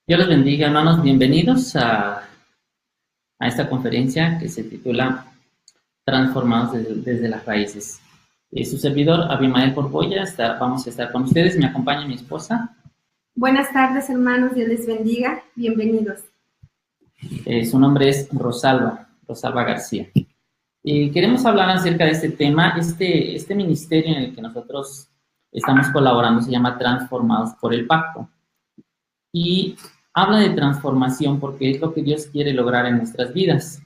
Dios los bendiga, hermanos. Bienvenidos a esta conferencia que se titula Transformados desde las raíces. Su servidor, Abimael Borboya, vamos a estar con ustedes. Me acompaña mi esposa. Buenas tardes, hermanos. Dios les bendiga. Bienvenidos. Su nombre es Rosalba García. Queremos hablar acerca de este tema. Este ministerio en el que nosotros estamos colaborando se llama Transformados por el Pacto. Y habla de transformación porque es lo que Dios quiere lograr en nuestras vidas.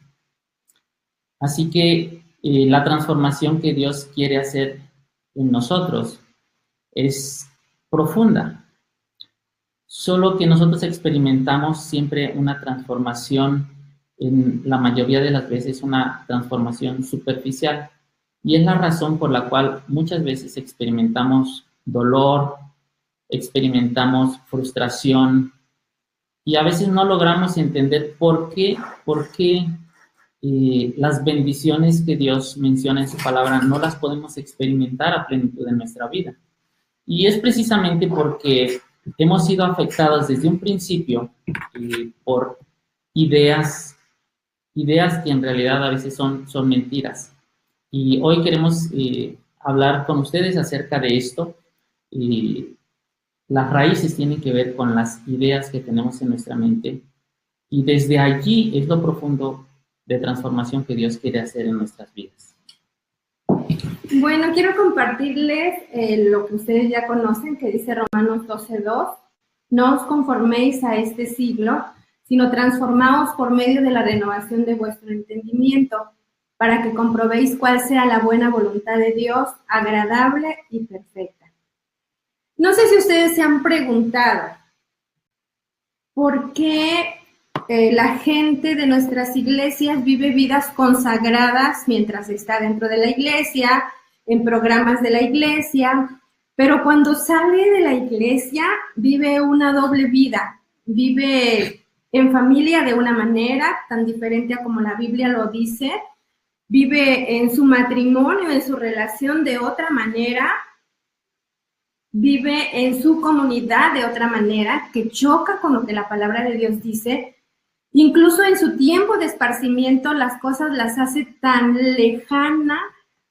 Así que la transformación que Dios quiere hacer en nosotros es profunda. Solo que nosotros experimentamos siempre una transformación, en la mayoría de las veces una transformación superficial. Y es la razón por la cual muchas veces experimentamos dolor, experimentamos frustración, y a veces no logramos entender por qué las bendiciones que Dios menciona en su palabra no las podemos experimentar a plenitud en nuestra vida. Y es precisamente porque hemos sido afectados desde un principio por ideas que en realidad a veces son mentiras. Y hoy queremos hablar con ustedes acerca de esto. Las raíces tienen que ver con las ideas que tenemos en nuestra mente, y desde allí es lo profundo de transformación que Dios quiere hacer en nuestras vidas. Bueno, quiero compartirles lo que ustedes ya conocen, que dice Romanos 12:2. No os conforméis a este siglo, sino transformaos por medio de la renovación de vuestro entendimiento, para que comprobéis cuál sea la buena voluntad de Dios, agradable y perfecta. No sé si ustedes se han preguntado por qué la gente de nuestras iglesias vive vidas consagradas mientras está dentro de la iglesia, en programas de la iglesia, pero cuando sale de la iglesia vive una doble vida, vive en familia de una manera tan diferente a como la Biblia lo dice, vive en su matrimonio, en su relación de otra manera, vive en su comunidad de otra manera, que choca con lo que la palabra de Dios dice. Incluso en su tiempo de esparcimiento, las cosas las hace tan lejana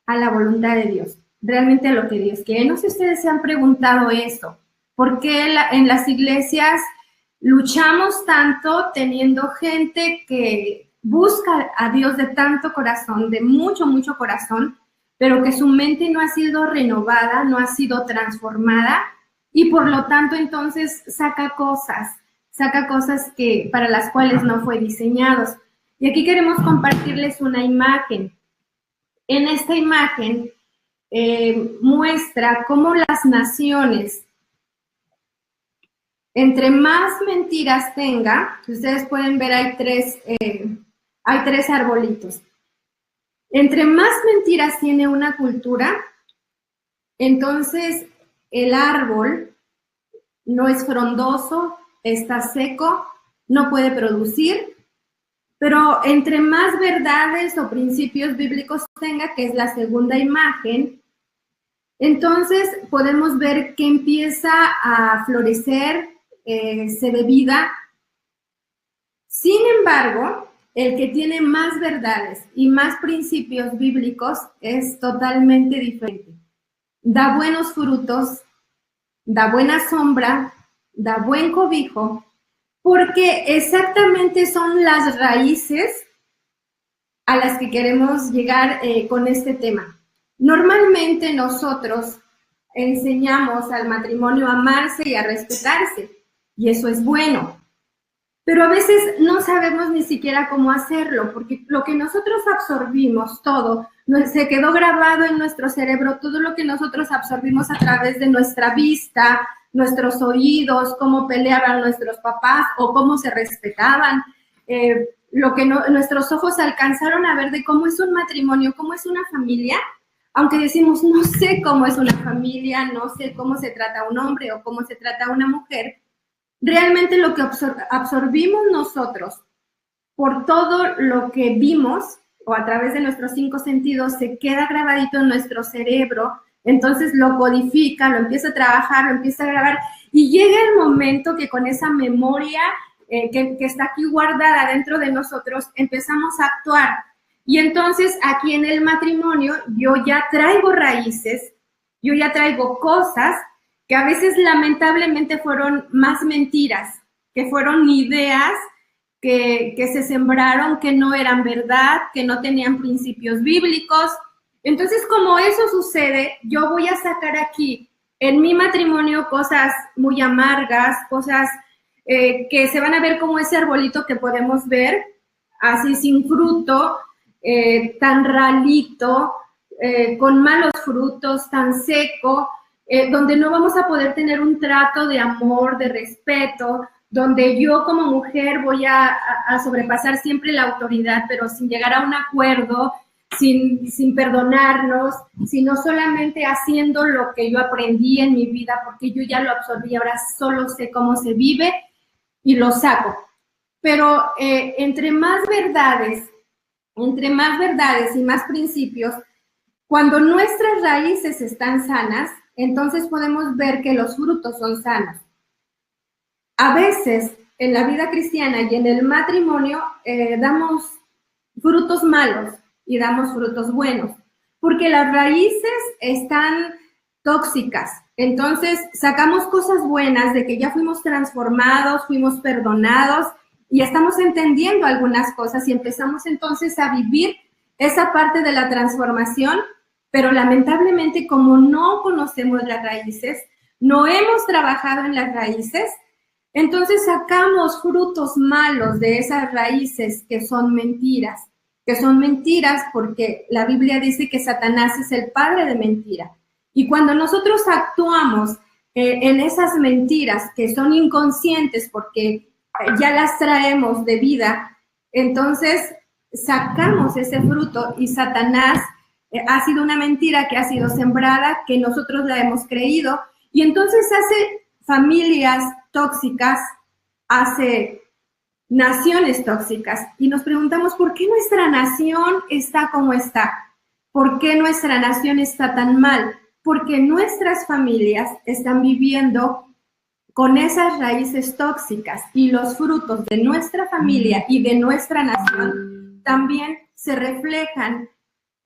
a la voluntad de Dios, realmente a lo que Dios quiere. No sé si ustedes se han preguntado esto, ¿por qué en las iglesias luchamos tanto teniendo gente que busca a Dios de tanto corazón, de mucho, mucho corazón, pero que su mente no ha sido renovada, no ha sido transformada, y por lo tanto entonces saca cosas que, para las cuales no fue diseñados? Y aquí queremos compartirles una imagen. En esta imagen muestra cómo las naciones, entre más mentiras tenga, ustedes pueden ver, hay tres arbolitos. Entre más mentiras tiene una cultura, entonces el árbol no es frondoso, está seco, no puede producir, pero entre más verdades o principios bíblicos tenga, que es la segunda imagen, entonces podemos ver que empieza a florecer, se ve vida. Sin embargo, el que tiene más verdades y más principios bíblicos es totalmente diferente. Da buenos frutos, da buena sombra, da buen cobijo, porque exactamente son las raíces a las que queremos llegar con este tema. Normalmente nosotros enseñamos al matrimonio a amarse y a respetarse, y eso es bueno. Pero a veces no sabemos ni siquiera cómo hacerlo, porque lo que nosotros absorbimos, todo, se quedó grabado en nuestro cerebro, todo lo que nosotros absorbimos a través de nuestra vista, nuestros oídos, cómo peleaban nuestros papás o cómo se respetaban, lo que nuestros ojos alcanzaron a ver de cómo es un matrimonio, cómo es una familia, aunque decimos, no sé cómo es una familia, no sé cómo se trata un hombre o cómo se trata una mujer. Realmente lo que absorbimos nosotros por todo lo que vimos o a través de nuestros 5 sentidos se queda grabadito en nuestro cerebro, entonces lo codifica, lo empieza a trabajar, lo empieza a grabar, y llega el momento que con esa memoria que está aquí guardada dentro de nosotros, empezamos a actuar. Y entonces aquí en el matrimonio yo ya traigo raíces, yo ya traigo cosas que a veces lamentablemente fueron más mentiras, que fueron ideas que se sembraron, que no eran verdad, que no tenían principios bíblicos. Entonces, como eso sucede, yo voy a sacar aquí en mi matrimonio cosas muy amargas, cosas que se van a ver como ese arbolito que podemos ver, así sin fruto, tan ralito, con malos frutos, tan seco, donde no vamos a poder tener un trato de amor, de respeto, donde yo como mujer voy a sobrepasar siempre la autoridad, pero sin llegar a un acuerdo, sin perdonarnos, sino solamente haciendo lo que yo aprendí en mi vida, porque yo ya lo absorbí, ahora solo sé cómo se vive y lo saco. Pero entre más verdades y más principios, cuando nuestras raíces están sanas, entonces podemos ver que los frutos son sanos. A veces en la vida cristiana y en el matrimonio damos frutos malos y damos frutos buenos, porque las raíces están tóxicas. Entonces sacamos cosas buenas de que ya fuimos transformados, fuimos perdonados y estamos entendiendo algunas cosas y empezamos entonces a vivir esa parte de la transformación, pero lamentablemente como no conocemos las raíces, no hemos trabajado en las raíces, entonces sacamos frutos malos de esas raíces que son mentiras porque la Biblia dice que Satanás es el padre de mentira. Y cuando nosotros actuamos en esas mentiras que son inconscientes porque ya las traemos de vida, entonces sacamos ese fruto y Satanás ha sido una mentira que ha sido sembrada, que nosotros la hemos creído, y entonces hace familias tóxicas, hace naciones tóxicas, y nos preguntamos ¿por qué nuestra nación está como está? ¿Por qué nuestra nación está tan mal? Porque nuestras familias están viviendo con esas raíces tóxicas y los frutos de nuestra familia y de nuestra nación también se reflejan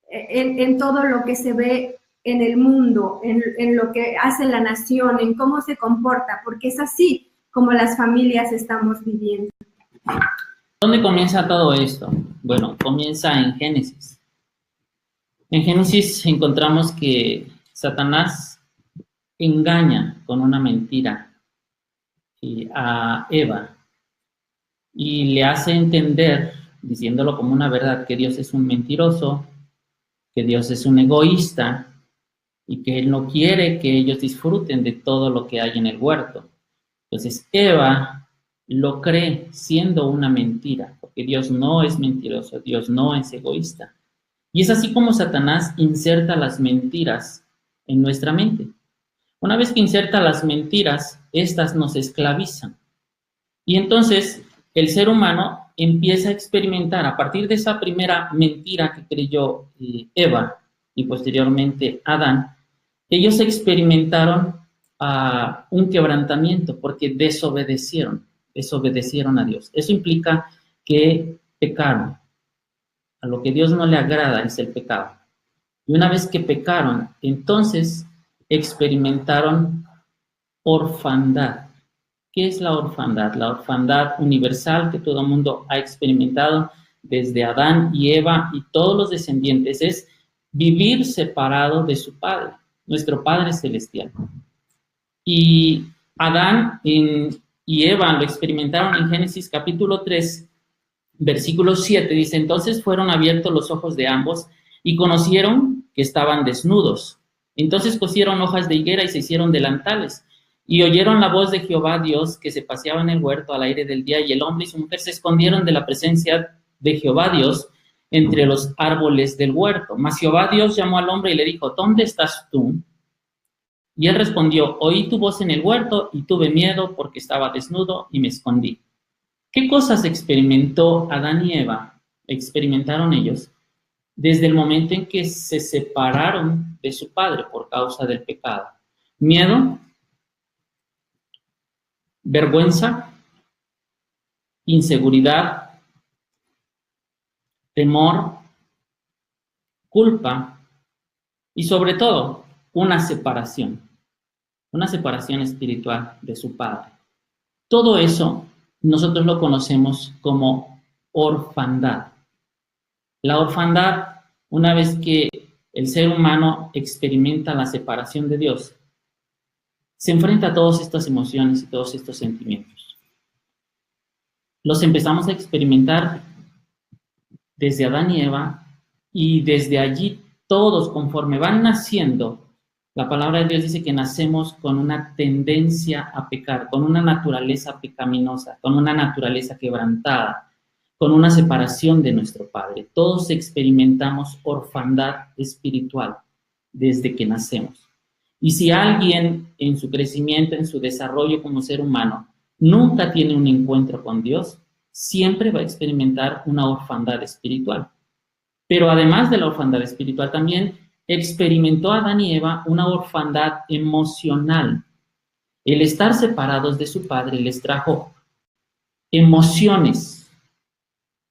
en todo lo que se ve en el mundo, en lo que hace la nación, en cómo se comporta, porque es así como las familias estamos viviendo. ¿Dónde comienza todo esto? Bueno, comienza en Génesis. En Génesis encontramos que Satanás engaña con una mentira a Eva y le hace entender, diciéndolo como una verdad, que Dios es un mentiroso, que Dios es un egoísta y que Él no quiere que ellos disfruten de todo lo que hay en el huerto. Entonces Eva lo cree siendo una mentira, porque Dios no es mentiroso, Dios no es egoísta. Y es así como Satanás inserta las mentiras en nuestra mente. Una vez que inserta las mentiras, estas nos esclavizan. Y entonces el ser humano empieza a experimentar, a partir de esa primera mentira que creyó Eva y posteriormente Adán, ellos experimentaron un quebrantamiento porque desobedecieron a Dios. Eso implica que pecaron. A lo que Dios no le agrada es el pecado. Y una vez que pecaron, entonces experimentaron orfandad. ¿Qué es la orfandad? La orfandad universal que todo el mundo ha experimentado desde Adán y Eva y todos los descendientes es vivir separado de su Padre, nuestro Padre Celestial. Y Adán y Eva lo experimentaron en Génesis capítulo 3, versículo 7, dice, entonces fueron abiertos los ojos de ambos y conocieron que estaban desnudos. Entonces cosieron hojas de higuera y se hicieron delantales. Y oyeron la voz de Jehová Dios que se paseaba en el huerto al aire del día, y el hombre y su mujer se escondieron de la presencia de Jehová Dios entre los árboles del huerto. Mas Jehová Dios llamó al hombre y le dijo, ¿dónde estás tú? Y él respondió, oí tu voz en el huerto y tuve miedo porque estaba desnudo y me escondí. ¿Qué cosas experimentó Adán y Eva? Experimentaron ellos desde el momento en que se separaron de su padre por causa del pecado. Miedo, vergüenza, inseguridad, temor, culpa y sobre todo una separación espiritual de su padre. Todo eso nosotros lo conocemos como orfandad. La orfandad, una vez que el ser humano experimenta la separación de Dios, se enfrenta a todas estas emociones y todos estos sentimientos. Los empezamos a experimentar desde Adán y Eva, y desde allí todos, conforme van naciendo, la palabra de Dios dice que nacemos con una tendencia a pecar, con una naturaleza pecaminosa, con una naturaleza quebrantada, con una separación de nuestro Padre. Todos experimentamos orfandad espiritual desde que nacemos. Y si alguien en su crecimiento, en su desarrollo como ser humano, nunca tiene un encuentro con Dios, siempre va a experimentar una orfandad espiritual. Pero además de la orfandad espiritual, también experimentó Adán y Eva una orfandad emocional. El estar separados de su padre les trajo emociones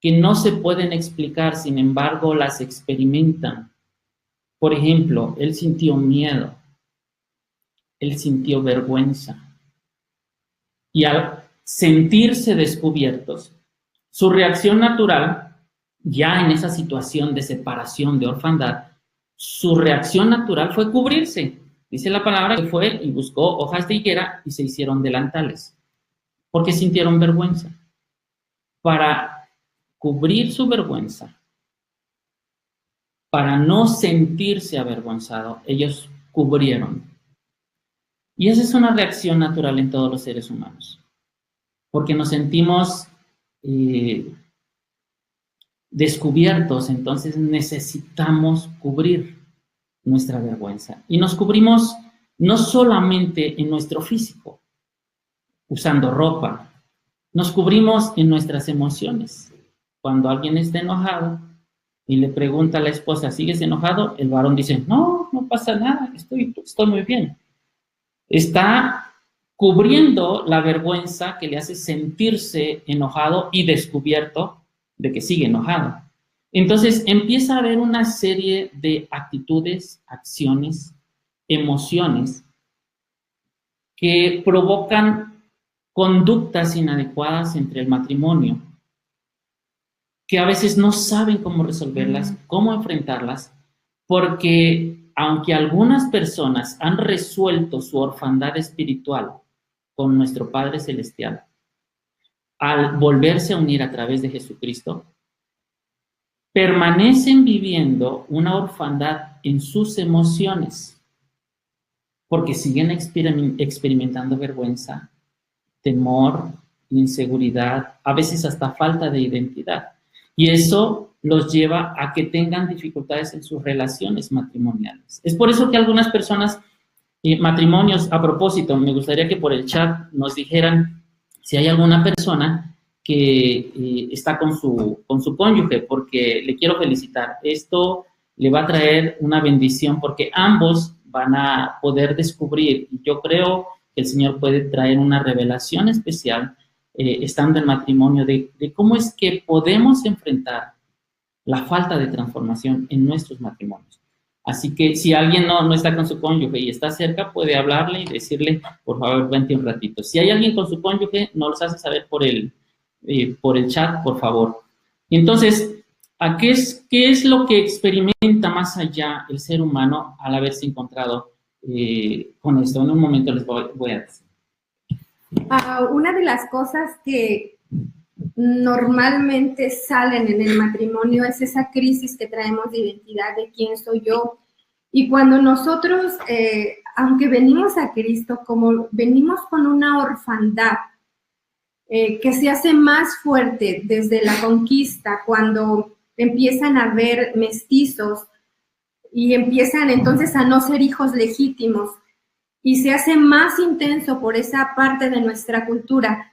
que no se pueden explicar, sin embargo, las experimentan. Por ejemplo, él sintió miedo, él sintió vergüenza. Y al sentirse descubiertos, su reacción natural, ya en esa situación de separación, de orfandad, su reacción natural fue cubrirse. Dice la palabra que fue y buscó hojas de higuera y se hicieron delantales, porque sintieron vergüenza. Para cubrir su vergüenza, para no sentirse avergonzado, ellos cubrieron. Y esa es una reacción natural en todos los seres humanos, porque nos sentimos descubiertos, entonces necesitamos cubrir nuestra vergüenza. Y nos cubrimos no solamente en nuestro físico, usando ropa, nos cubrimos en nuestras emociones. Cuando alguien está enojado y le pregunta a la esposa, ¿sigues enojado? El varón dice, no pasa nada, estoy muy bien. Está cubriendo la vergüenza que le hace sentirse enojado y descubierto de que sigue enojado. Entonces empieza a haber una serie de actitudes, acciones, emociones que provocan conductas inadecuadas entre el matrimonio, que a veces no saben cómo resolverlas, cómo enfrentarlas, porque aunque algunas personas han resuelto su orfandad espiritual con nuestro Padre Celestial, al volverse a unir a través de Jesucristo, permanecen viviendo una orfandad en sus emociones, porque siguen experimentando vergüenza, temor, inseguridad, a veces hasta falta de identidad. Y eso los lleva a que tengan dificultades en sus relaciones matrimoniales. Es por eso que algunas personas, matrimonios, a propósito, me gustaría que por el chat nos dijeran si hay alguna persona que está con su cónyuge, porque le quiero felicitar. Esto le va a traer una bendición, porque ambos van a poder descubrir, y yo creo que el Señor puede traer una revelación especial, estando en matrimonio, de cómo es que podemos enfrentar la falta de transformación en nuestros matrimonios. Así que si alguien no está con su cónyuge y está cerca, puede hablarle y decirle, por favor, vente un ratito. Si hay alguien con su cónyuge, nos los hace saber por el chat, por favor. Entonces, ¿qué es lo que experimenta más allá el ser humano al haberse encontrado con esto? En un momento les voy a decir. Una de las cosas que normalmente salen en el matrimonio es esa crisis que traemos de identidad, de quién soy yo. Y cuando nosotros, aunque venimos a Cristo, como venimos con una orfandad que se hace más fuerte desde la conquista, cuando empiezan a haber mestizos y empiezan entonces a no ser hijos legítimos, y se hace más intenso por esa parte de nuestra cultura.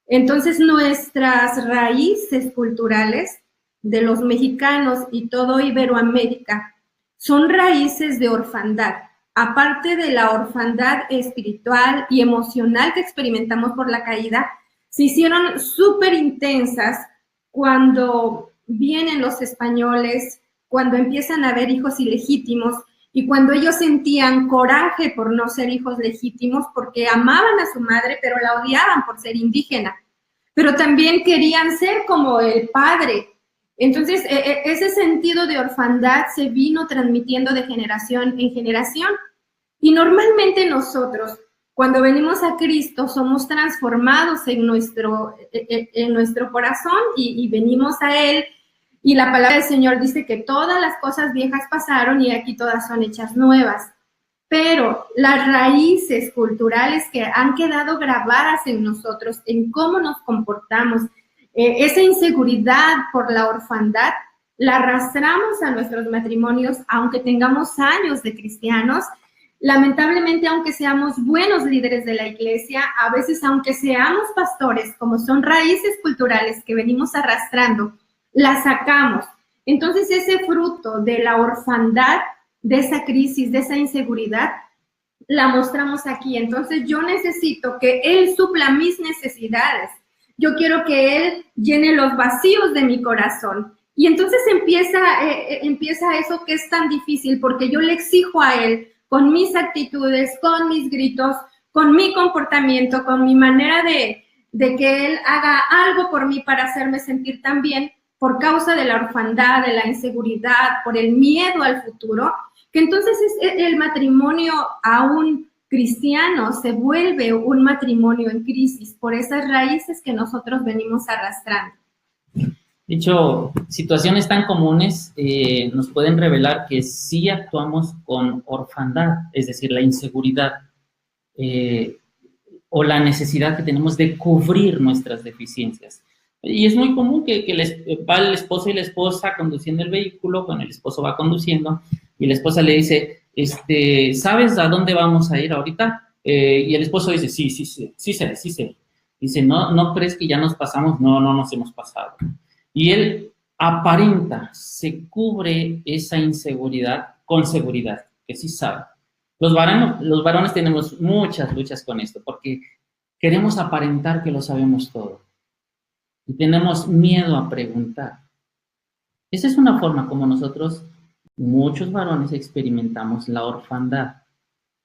Entonces, nuestras raíces culturales de los mexicanos y todo Iberoamérica son raíces de orfandad. Aparte de la orfandad espiritual y emocional que experimentamos por la caída, se hicieron súper intensas cuando vienen los españoles, cuando empiezan a haber hijos ilegítimos y cuando ellos sentían coraje por no ser hijos legítimos, porque amaban a su madre, pero la odiaban por ser indígena, pero también querían ser como el padre. Entonces, ese sentido de orfandad se vino transmitiendo de generación en generación. Y normalmente nosotros, cuando venimos a Cristo, somos transformados en nuestro corazón y venimos a Él. Y la palabra del Señor dice que todas las cosas viejas pasaron y aquí todas son hechas nuevas. Pero las raíces culturales que han quedado grabadas en nosotros, en cómo nos comportamos, esa inseguridad por la orfandad, la arrastramos a nuestros matrimonios, aunque tengamos años de cristianos. Lamentablemente, aunque seamos buenos líderes de la iglesia, a veces aunque seamos pastores, como son raíces culturales que venimos arrastrando, la sacamos. Entonces, ese fruto de la orfandad, de esa crisis, de esa inseguridad, la mostramos aquí. Entonces, yo necesito que Él supla mis necesidades. Yo quiero que Él llene los vacíos de mi corazón. Y entonces empieza eso que es tan difícil, porque yo le exijo a Él con mis actitudes, con mis gritos, con mi comportamiento, con mi manera de que Él haga algo por mí para hacerme sentir tan bien, por causa de la orfandad, de la inseguridad, por el miedo al futuro, que entonces el matrimonio aún cristiano se vuelve un matrimonio en crisis por esas raíces que nosotros venimos arrastrando. De hecho, situaciones tan comunes nos pueden revelar que sí actuamos con orfandad, es decir, la inseguridad o la necesidad que tenemos de cubrir nuestras deficiencias. Y es muy común que va el esposo y la esposa conduciendo el vehículo, bueno, el esposo va conduciendo y la esposa le dice, ¿sabes a dónde vamos a ir ahorita? Y el esposo dice, sí sé. Dice, ¿no crees que ya nos pasamos? No nos hemos pasado. Y él aparenta, se cubre esa inseguridad con seguridad, que sí sabe. Los varones tenemos muchas luchas con esto, porque queremos aparentar que lo sabemos todo. Y tenemos miedo a preguntar. Esa es una forma como nosotros, muchos varones, experimentamos la orfandad.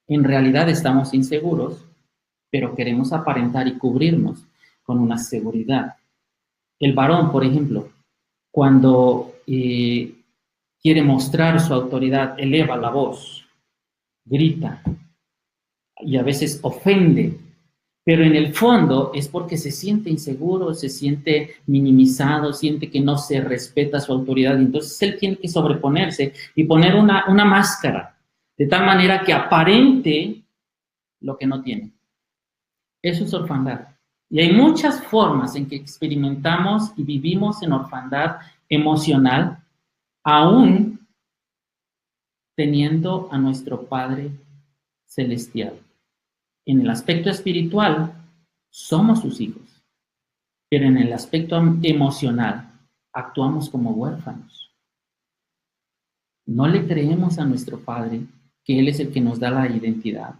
En realidad estamos inseguros, pero queremos aparentar y cubrirnos con una seguridad. El varón, por ejemplo, cuando quiere mostrar su autoridad, eleva la voz, grita y a veces ofende, pero en el fondo es porque se siente inseguro, se siente minimizado, siente que no se respeta su autoridad, y entonces él tiene que sobreponerse y poner una máscara, de tal manera que aparente lo que no tiene. Eso es orfandad. Y hay muchas formas en que experimentamos y vivimos en orfandad emocional, aún teniendo a nuestro Padre Celestial. En el aspecto espiritual, somos sus hijos, pero en el aspecto emocional, actuamos como huérfanos. No le creemos a nuestro Padre que Él es el que nos da la identidad.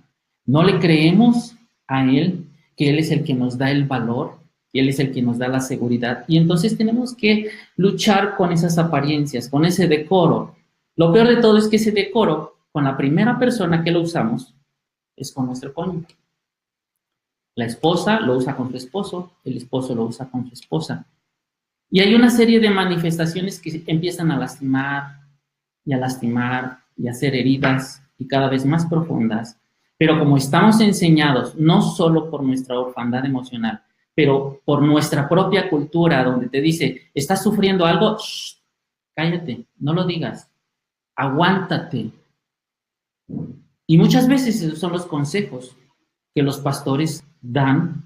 No le creemos a Él que Él es el que nos da el valor, que Él es el que nos da la seguridad. Y entonces tenemos que luchar con esas apariencias, con ese decoro. Lo peor de todo es que ese decoro, con la primera persona que lo usamos, es con nuestro cónyuge. La esposa lo usa con su esposo, el esposo lo usa con su esposa. Y hay una serie de manifestaciones que empiezan a lastimar y a hacer heridas y cada vez más profundas. Pero como estamos enseñados, no solo por nuestra orfandad emocional, pero por nuestra propia cultura, donde te dice, ¿estás sufriendo algo? Shh, cállate, no lo digas, aguántate. Y muchas veces esos son los consejos que los pastores dan,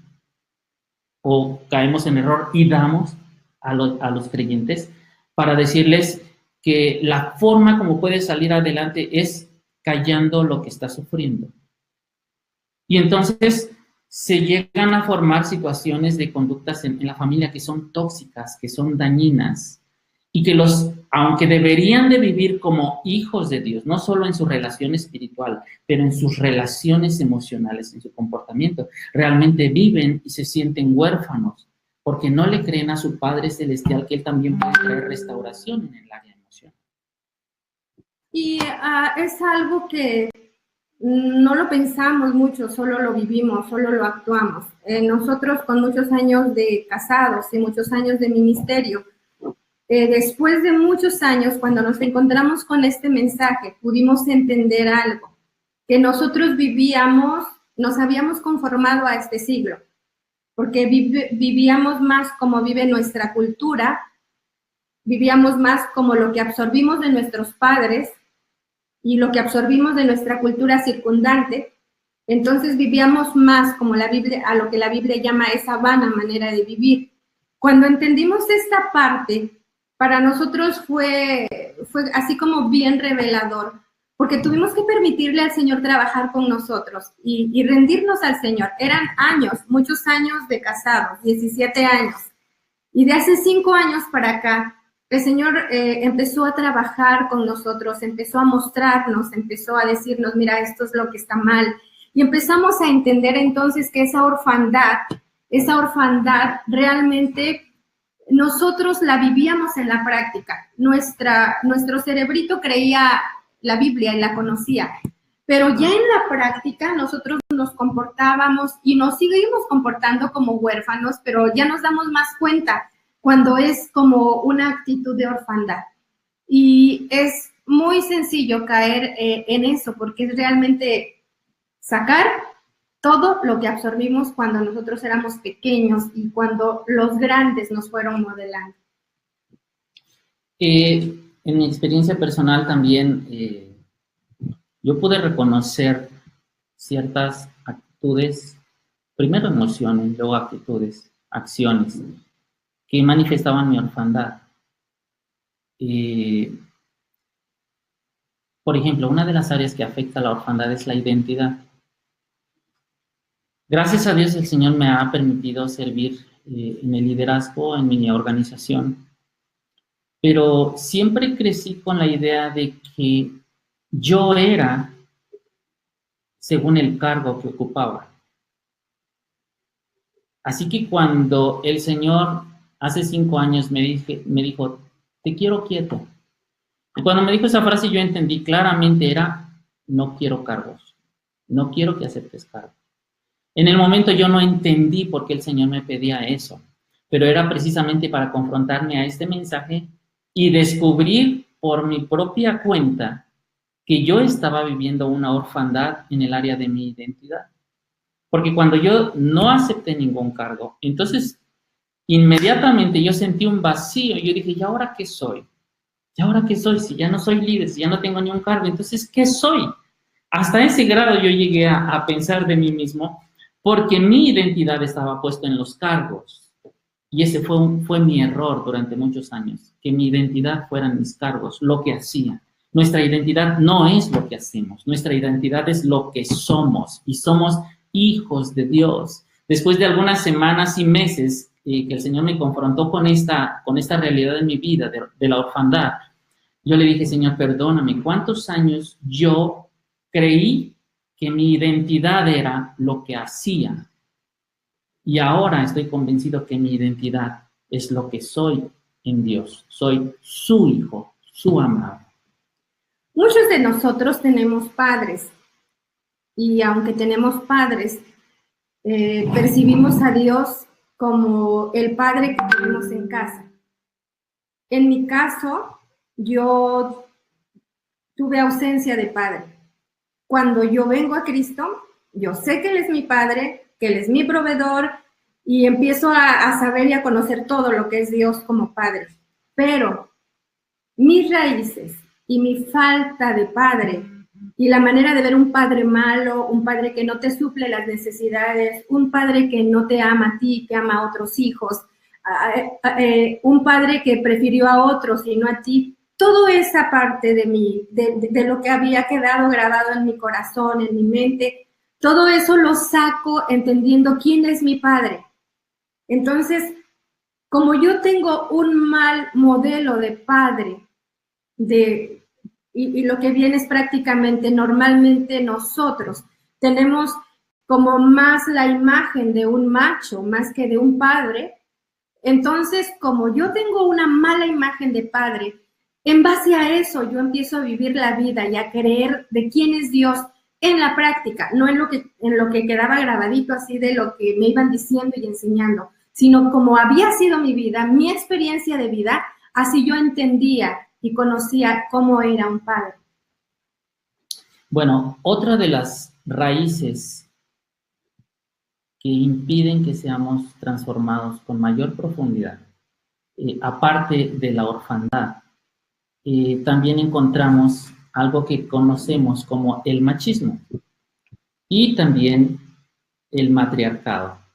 o caemos en error y damos a los creyentes, para decirles que la forma como puedes salir adelante es callando lo que estás sufriendo. Y entonces se llegan a formar situaciones de conductas en la familia que son tóxicas, que son dañinas. y que aunque deberían de vivir como hijos de Dios, no solo en su relación espiritual, pero en sus relaciones emocionales, en su comportamiento, realmente viven y se sienten huérfanos, porque no le creen a su Padre Celestial que Él también puede traer restauración en el área emocional. Y es algo que no lo pensamos mucho, solo lo vivimos, solo lo actuamos. Nosotros con muchos años de casados y muchos años de ministerio, después de muchos años, cuando nos encontramos con este mensaje, pudimos entender algo, que nosotros vivíamos, nos habíamos conformado a este siglo, porque vivíamos más como vive nuestra cultura, vivíamos más como lo que absorbimos de nuestros padres y lo que absorbimos de nuestra cultura circundante. Entonces vivíamos más como la Biblia, a lo que la Biblia llama esa vana manera de vivir. Cuando entendimos esta parte, para nosotros fue así como bien revelador, porque tuvimos que permitirle al Señor trabajar con nosotros y rendirnos al Señor. Eran años, muchos años de casados, 17 años. Y de hace 5 años para acá, el Señor empezó a trabajar con nosotros, empezó a mostrarnos, empezó a decirnos, mira, esto es lo que está mal. Y empezamos a entender entonces que esa orfandad realmente nosotros la vivíamos en la práctica. Nuestro cerebrito creía la Biblia y la conocía, pero ya en la práctica nosotros nos comportábamos y nos seguimos comportando como huérfanos, pero ya nos damos más cuenta cuando es como una actitud de orfandad. Y es muy sencillo caer en eso, porque es realmente sacar todo lo que absorbimos cuando nosotros éramos pequeños y cuando los grandes nos fueron modelando. En mi experiencia personal también, yo pude reconocer ciertas actitudes, primero emociones, luego actitudes, acciones, que manifestaban mi orfandad. Por ejemplo, una de las áreas que afecta a la orfandad es la identidad. Gracias a Dios el Señor me ha permitido servir en el liderazgo, en mi organización, pero siempre crecí con la idea de que yo era según el cargo que ocupaba. Así que cuando el Señor hace 5 años me dijo, te quiero quieto. Y cuando me dijo esa frase yo entendí claramente era, no quiero cargos, no quiero que aceptes cargos. En el momento yo no entendí por qué el Señor me pedía eso, pero era precisamente para confrontarme a este mensaje y descubrir por mi propia cuenta que yo estaba viviendo una orfandad en el área de mi identidad. Porque cuando yo no acepté ningún cargo, entonces inmediatamente yo sentí un vacío. Yo dije, ¿y ahora qué soy? ¿Y ahora qué soy? Si ya no soy líder, si ya no tengo ni un cargo, entonces, ¿qué soy? Hasta ese grado yo llegué a pensar de mí mismo, porque mi identidad estaba puesta en los cargos. Y ese fue mi error durante muchos años, que mi identidad fueran mis cargos, lo que hacía. Nuestra identidad no es lo que hacemos, nuestra identidad es lo que somos, y somos hijos de Dios. Después de algunas semanas y meses que el Señor me confrontó con esta realidad de mi vida, de la orfandad, yo le dije, Señor, perdóname, ¿cuántos años yo creí que mi identidad era lo que hacía? Y ahora estoy convencido que mi identidad es lo que soy en Dios. Soy su hijo, su amado. Muchos de nosotros tenemos padres. Y aunque tenemos padres, percibimos a Dios como el padre que tenemos en casa. En mi caso, yo tuve ausencia de padre. Cuando yo vengo a Cristo, yo sé que Él es mi padre, que Él es mi proveedor, y empiezo a saber y a conocer todo lo que es Dios como padre. Pero mis raíces y mi falta de padre, y la manera de ver un padre malo, un padre que no te suple las necesidades, un padre que no te ama a ti, que ama a otros hijos, un padre que prefirió a otros y no a ti, toda esa parte de mí, de lo que había quedado grabado en mi corazón, en mi mente, todo eso lo saco entendiendo quién es mi padre. Entonces, como yo tengo un mal modelo de padre, y lo que viene es prácticamente, normalmente nosotros tenemos como más la imagen de un macho, más que de un padre. Entonces, como yo tengo una mala imagen de padre, en base a eso yo empiezo a vivir la vida y a creer de quién es Dios en la práctica, no en lo que quedaba grabadito así de lo que me iban diciendo y enseñando, sino como había sido mi vida, mi experiencia de vida, así yo entendía y conocía cómo era un padre. Bueno, otra de las raíces que impiden que seamos transformados con mayor profundidad, aparte de la orfandad, también encontramos algo que conocemos como el machismo y también el matriarcado.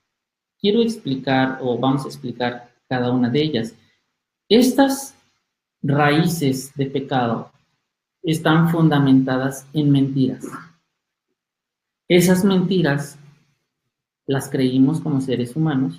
Quiero explicar, o vamos a explicar cada una de ellas. Estas raíces de pecado están fundamentadas en mentiras. Esas mentiras las creímos como seres humanos,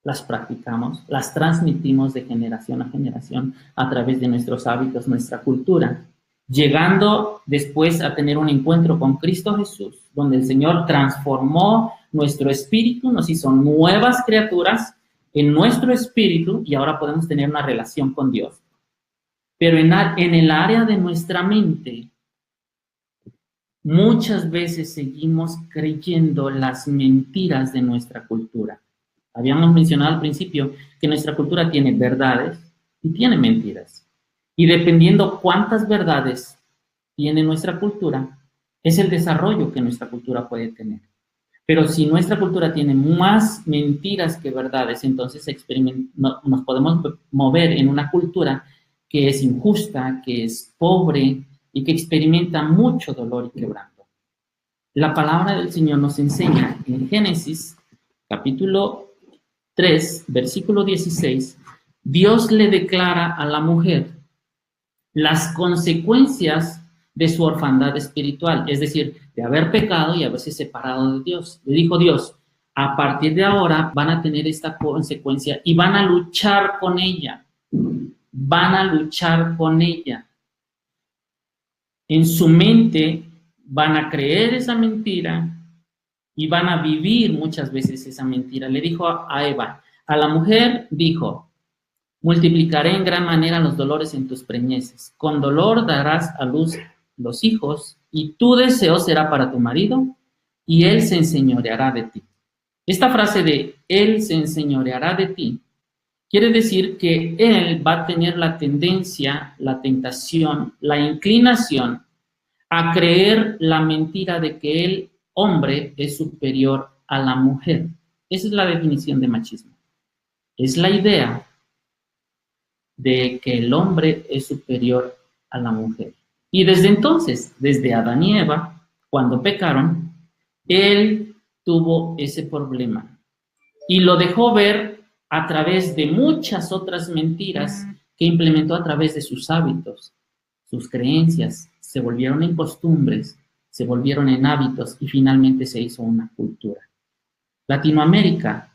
las practicamos, las transmitimos de generación a generación a través de nuestros hábitos, nuestra cultura, llegando después a tener un encuentro con Cristo Jesús, donde el Señor transformó nuestro espíritu, nos hizo nuevas criaturas en nuestro espíritu y ahora podemos tener una relación con Dios. Pero en el área de nuestra mente, muchas veces seguimos creyendo las mentiras de nuestra cultura. Habíamos mencionado al principio que nuestra cultura tiene verdades y tiene mentiras. Y dependiendo cuántas verdades tiene nuestra cultura, es el desarrollo que nuestra cultura puede tener. Pero si nuestra cultura tiene más mentiras que verdades, entonces nos podemos mover en una cultura que es injusta, que es pobre y que experimenta mucho dolor y quebranto. La palabra del Señor nos enseña en Génesis, capítulo 3, versículo 16, Dios le declara a la mujer las consecuencias de su orfandad espiritual, es decir, de haber pecado y haberse separado de Dios. Le dijo Dios, a partir de ahora van a tener esta consecuencia y van a luchar con ella. Van a luchar con ella. En su mente van a creer esa mentira y van a vivir muchas veces esa mentira. Le dijo a Eva, a la mujer dijo, multiplicaré en gran manera los dolores en tus preñeces. Con dolor darás a luz los hijos y tu deseo será para tu marido y él se enseñoreará de ti. Esta frase de él se enseñoreará de ti quiere decir que él va a tener la tendencia, la tentación, la inclinación a creer la mentira de que el hombre es superior a la mujer. Esa es la definición de machismo. Es la idea de que el hombre es superior a la mujer. Y desde entonces, desde Adán y Eva, cuando pecaron, él tuvo ese problema y lo dejó ver a través de muchas otras mentiras que implementó a través de sus hábitos, sus creencias, se volvieron en costumbres, se volvieron en hábitos y finalmente se hizo una cultura. Latinoamérica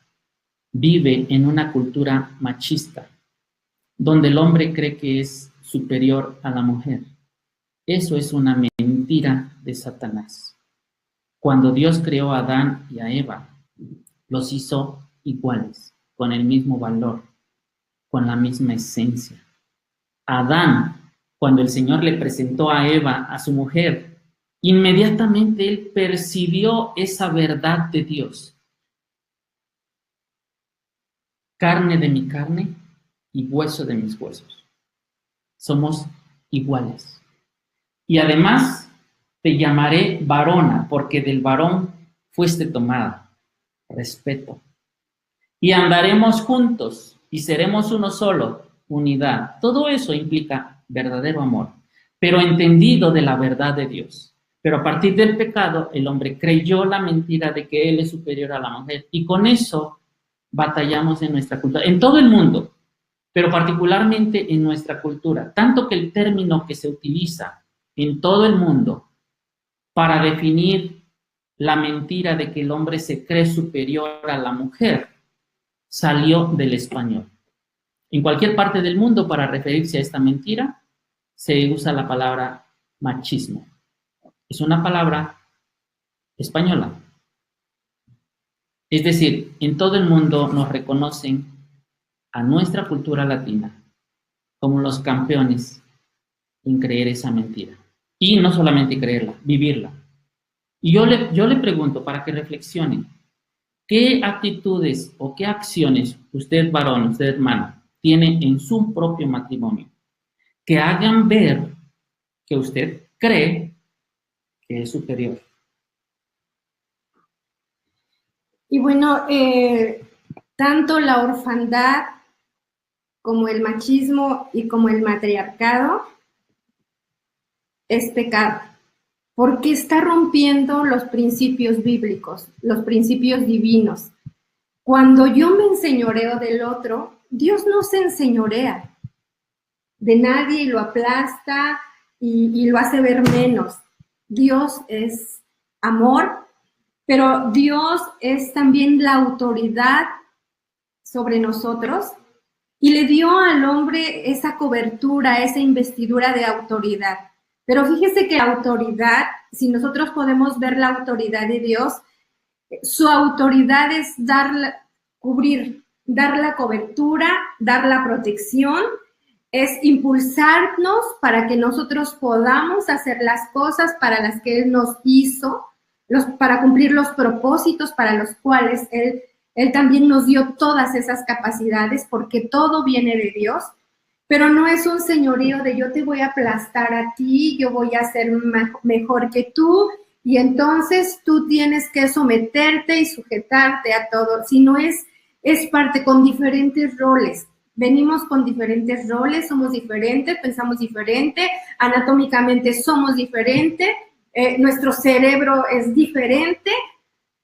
vive en una cultura machista, donde el hombre cree que es superior a la mujer. Eso es una mentira de Satanás. Cuando Dios creó a Adán y a Eva, los hizo iguales, con el mismo valor, con la misma esencia. Adán, cuando el Señor le presentó a Eva, a su mujer, inmediatamente él percibió esa verdad de Dios. Carne de mi carne y hueso de mis huesos. Somos iguales. Y además te llamaré varona, porque del varón fuiste tomada. Respeto. Y andaremos juntos y seremos uno solo, unidad. Todo eso implica verdadero amor, pero entendido de la verdad de Dios. Pero a partir del pecado, el hombre creyó la mentira de que él es superior a la mujer. Y con eso batallamos en nuestra cultura, en todo el mundo, pero particularmente en nuestra cultura. Tanto que el término que se utiliza en todo el mundo para definir la mentira de que el hombre se cree superior a la mujer salió del español. En cualquier parte del mundo, para referirse a esta mentira, se usa la palabra machismo. Es una palabra española. Es decir, en todo el mundo nos reconocen a nuestra cultura latina como los campeones en creer esa mentira. Y no solamente creerla, vivirla. Y yo le pregunto para que reflexionen, ¿qué actitudes o qué acciones usted, varón, usted, hermana, tiene en su propio matrimonio que hagan ver que usted cree que es superior? Y bueno, tanto la orfandad como el machismo y como el matriarcado es pecado, porque está rompiendo los principios bíblicos, los principios divinos. Cuando yo me enseñoreo del otro, Dios no se enseñorea de nadie y lo aplasta y lo hace ver menos. Dios es amor, pero Dios es también la autoridad sobre nosotros y le dio al hombre esa cobertura, esa investidura de autoridad. Pero fíjese que la autoridad, si nosotros podemos ver la autoridad de Dios, su autoridad es cubrir, dar la cobertura, dar la protección, es impulsarnos para que nosotros podamos hacer las cosas para las que Él nos hizo, para cumplir los propósitos para los cuales Él también nos dio todas esas capacidades, porque todo viene de Dios, pero no es un señorío de yo te voy a aplastar a ti, yo voy a ser mejor que tú, y entonces tú tienes que someterte y sujetarte a todo, sino es parte con diferentes roles. Venimos con diferentes roles, somos diferentes, pensamos diferente, anatómicamente somos diferentes, nuestro cerebro es diferente.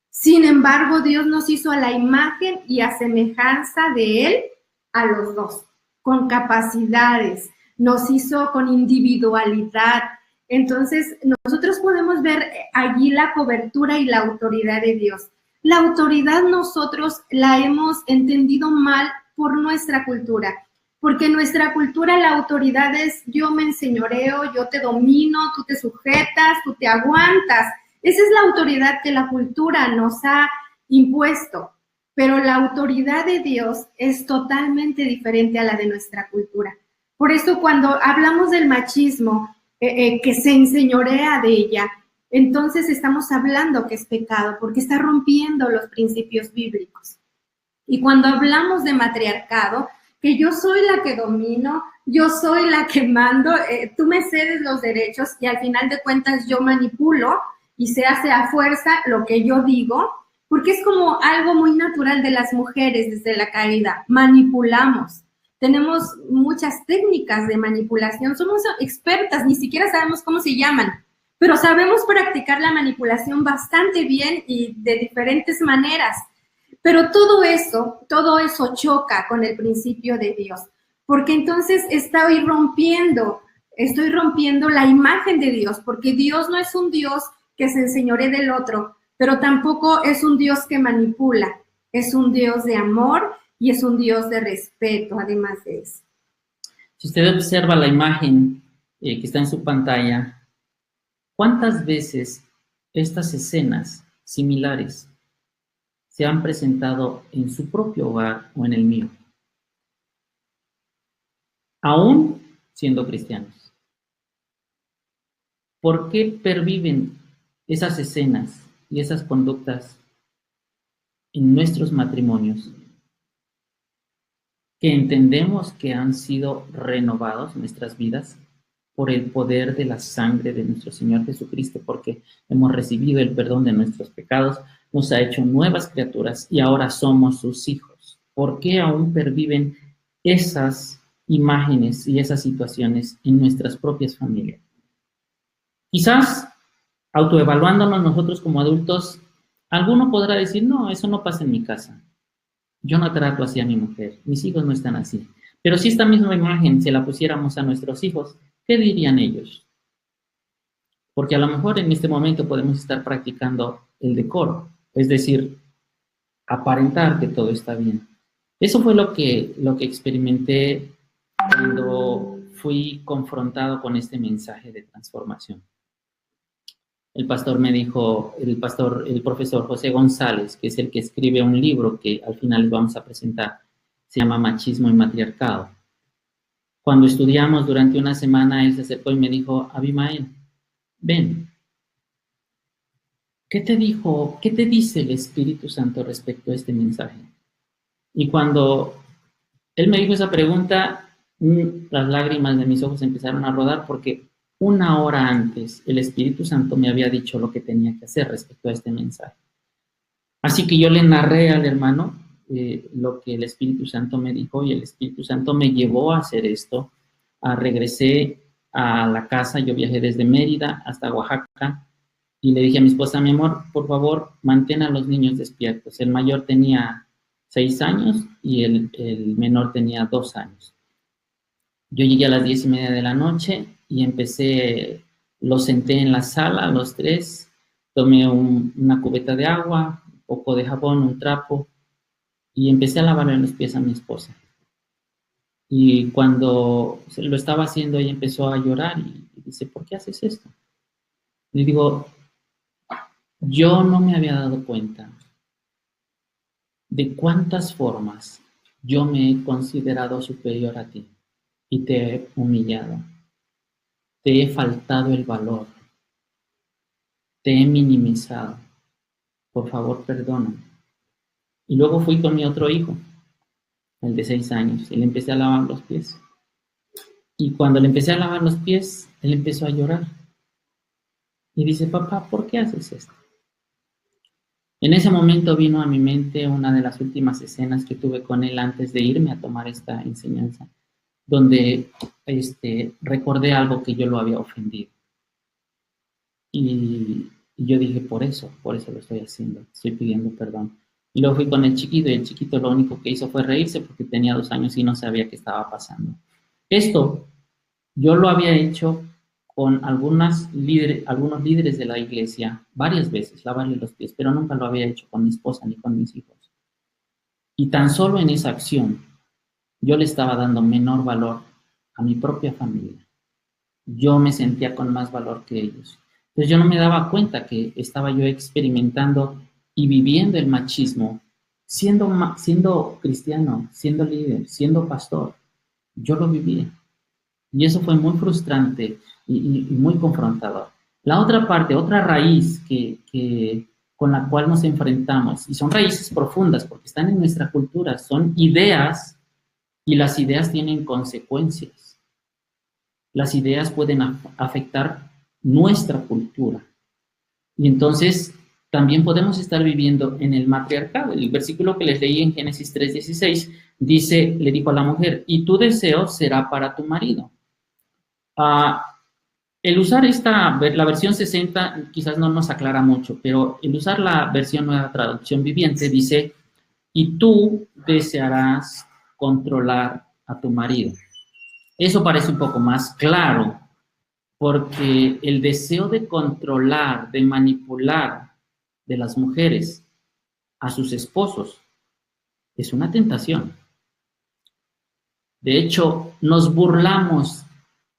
Sin embargo, Dios nos hizo a la imagen y a semejanza de Él a los dos, con capacidades, nos hizo con individualidad. Entonces, nosotros podemos ver allí la cobertura y la autoridad de Dios. La autoridad nosotros la hemos entendido mal por nuestra cultura, porque en nuestra cultura la autoridad es yo me enseñoreo, yo te domino, tú te sujetas, tú te aguantas. Esa es la autoridad que la cultura nos ha impuesto, pero la autoridad de Dios es totalmente diferente a la de nuestra cultura. Por eso cuando hablamos del machismo, que se enseñorea de ella, entonces estamos hablando que es pecado, porque está rompiendo los principios bíblicos. Y cuando hablamos de matriarcado, que yo soy la que domino, yo soy la que mando, tú me cedes los derechos y al final de cuentas yo manipulo y se hace a fuerza lo que yo digo, porque es como algo muy natural de las mujeres desde la caída, manipulamos. Tenemos muchas técnicas de manipulación, somos expertas, ni siquiera sabemos cómo se llaman, pero sabemos practicar la manipulación bastante bien y de diferentes maneras. Pero todo eso choca con el principio de Dios, porque entonces estoy rompiendo la imagen de Dios, porque Dios no es un Dios que se enseñoree del otro, pero tampoco es un Dios que manipula, es un Dios de amor y es un Dios de respeto, además de eso. Si usted observa la imagen que está en su pantalla, ¿cuántas veces estas escenas similares se han presentado en su propio hogar o en el mío? Aún siendo cristianos. ¿Por qué perviven esas escenas y esas conductas en nuestros matrimonios que entendemos que han sido renovados nuestras vidas por el poder de la sangre de nuestro Señor Jesucristo, porque hemos recibido el perdón de nuestros pecados, nos ha hecho nuevas criaturas y ahora somos sus hijos? ¿Por qué aún perviven esas imágenes y esas situaciones en nuestras propias familias? Quizás, autoevaluándonos nosotros como adultos, alguno podrá decir, no, eso no pasa en mi casa. Yo no trato así a mi mujer, mis hijos no están así. Pero si esta misma imagen se la pusiéramos a nuestros hijos, ¿qué dirían ellos? Porque a lo mejor en este momento podemos estar practicando el decoro, es decir, aparentar que todo está bien. Eso fue lo que experimenté cuando fui confrontado con este mensaje de transformación. El pastor me dijo, el profesor José González, que es el que escribe un libro que al final les vamos a presentar, se llama Machismo y Matriarcado. Cuando estudiamos durante una semana, él se acercó y me dijo, Abimael, ven, ¿qué te dice el Espíritu Santo respecto a este mensaje? Y cuando él me dijo esa pregunta, las lágrimas de mis ojos empezaron a rodar porque una hora antes el Espíritu Santo me había dicho lo que tenía que hacer respecto a este mensaje. Así que yo le narré al hermano lo que el Espíritu Santo me dijo y el Espíritu Santo me llevó a hacer esto. Regresé a la casa, yo viajé desde Mérida hasta Oaxaca y le dije a mi esposa, mi amor, por favor, mantén a los niños despiertos. El mayor tenía 6 años y el menor tenía 2 años. Yo llegué a las 10:30 de la noche y empecé, los senté en la sala, los tres, tomé una cubeta de agua, un poco de jabón, un trapo, y empecé a lavarle los pies a mi esposa. Y cuando lo estaba haciendo, ella empezó a llorar y dice, ¿por qué haces esto? Le digo, yo no me había dado cuenta de cuántas formas yo me he considerado superior a ti y te he humillado, te he faltado el valor, te he minimizado. Por favor, perdóname. Y luego fui con mi otro hijo, el de 6 años, y le empecé a lavar los pies. Y cuando le empecé a lavar los pies, él empezó a llorar. Y dice, papá, ¿por qué haces esto? En ese momento vino a mi mente una de las últimas escenas que tuve con él antes de irme a tomar esta enseñanza, donde recordé algo que yo lo había ofendido. Y yo dije, por eso lo estoy haciendo, estoy pidiendo perdón. Y luego fui con el chiquito, y el chiquito lo único que hizo fue reírse porque tenía 2 años y no sabía qué estaba pasando. Esto yo lo había hecho con algunos líderes de la iglesia varias veces, lavarle los pies, pero nunca lo había hecho con mi esposa ni con mis hijos. Y tan solo en esa acción, yo le estaba dando menor valor a mi propia familia. Yo me sentía con más valor que ellos. Entonces yo no me daba cuenta que estaba yo experimentando y viviendo el machismo, siendo cristiano, siendo líder, siendo pastor. Yo lo vivía. Y eso fue muy frustrante y muy confrontador. La otra parte, otra raíz con la cual nos enfrentamos, y son raíces profundas porque están en nuestra cultura, son ideas, y las ideas tienen consecuencias. Las ideas pueden afectar nuestra cultura. Y entonces también podemos estar viviendo en el matriarcado. El versículo que les leí en Génesis 3:16 dice, le dijo a la mujer, y tu deseo será para tu marido. El usar la versión 60 quizás no nos aclara mucho, pero el usar la versión Nueva Traducción Viviente dice, y tú desearás controlar a tu marido. Eso parece un poco más claro, porque el deseo de controlar, de manipular de las mujeres a sus esposos es una tentación. De hecho, nos burlamos